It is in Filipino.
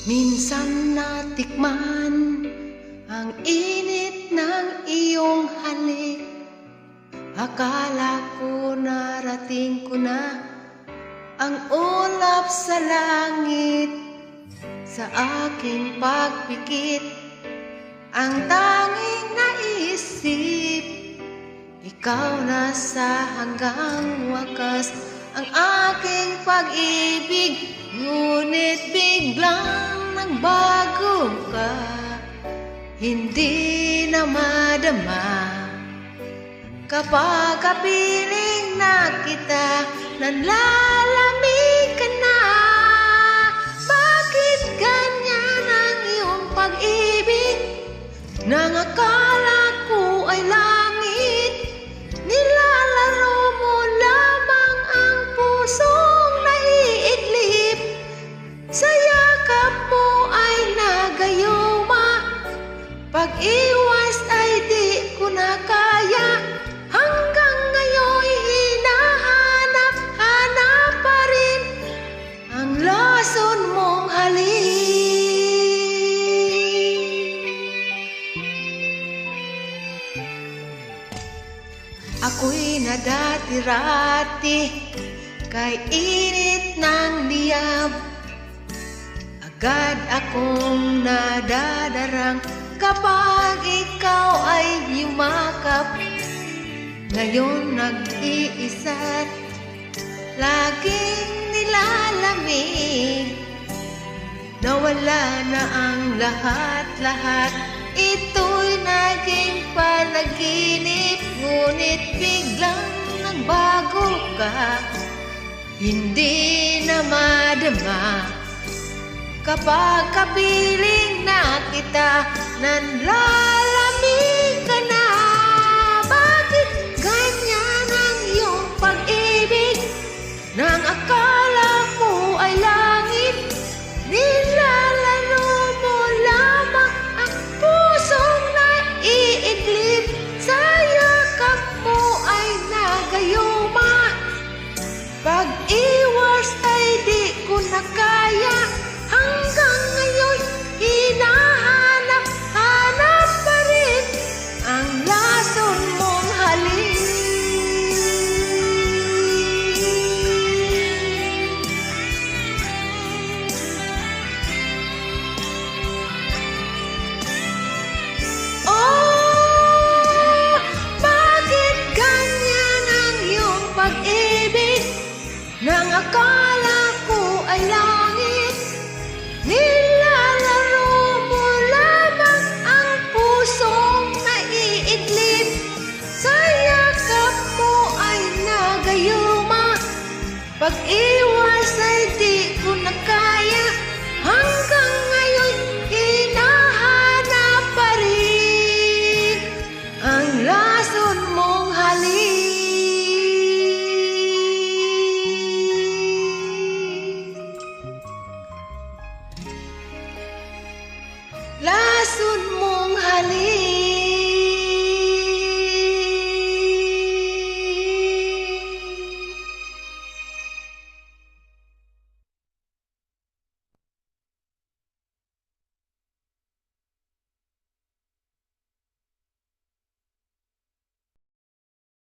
Minsan natikman ang init ng iyong halik. Akala ko narating ko na ang ulap sa langit. Sa aking pagpikit, ang tanging naisip, ikaw na sa hanggang wakas ang aking pag-ibig. Ngunit biglang nagbago ka, hindi na madama. Kapag kapiling na kita, nanlalamig ka na. Bakit ganyan ang iyong pag-ibig? Nang akala ko ay langit, nilalaro mo lamang ang pusong naiidlip. Sa yakap mo ay nagayuma, pag-iwas ay di ko na kaya. Hanggang ngayon hinahanap-hanap pa rin ang lason mong halik. Ako'y nadati-rati kay init ng liyab. Agad akong nadadarang kapag ikaw ay yumakap. Ngayon nag-iisa't laging nilalamig. Nawala na ang lahat-lahat, ito'y naging panaginip. Ngunit biglang nagbago ka, hindi na madama. Kapag kapiling na kita, nanlalamig ka na. Bakit ganyan ang iyong pag-ibig? Nang akala mo ay langit, nilalaro mo lamang ang pusong naiidlip. Sa yakap mo ay nagayuma, pag-iwas ay di ko na kaya. Hanggang ngayon hinahanap-hanap pa rin ang lason mong halik. Oh, bakit ganyan ang iyong pag-ibig? Nang akala ko ay langit, nilalaro mo lamang ang pusong naiidlip. Sa yakap mo ay nagayuma, pag-iwas ay di ko na kaya. Hanggang ngayon hinahanap pa rin ang lason mong halik. Lason mo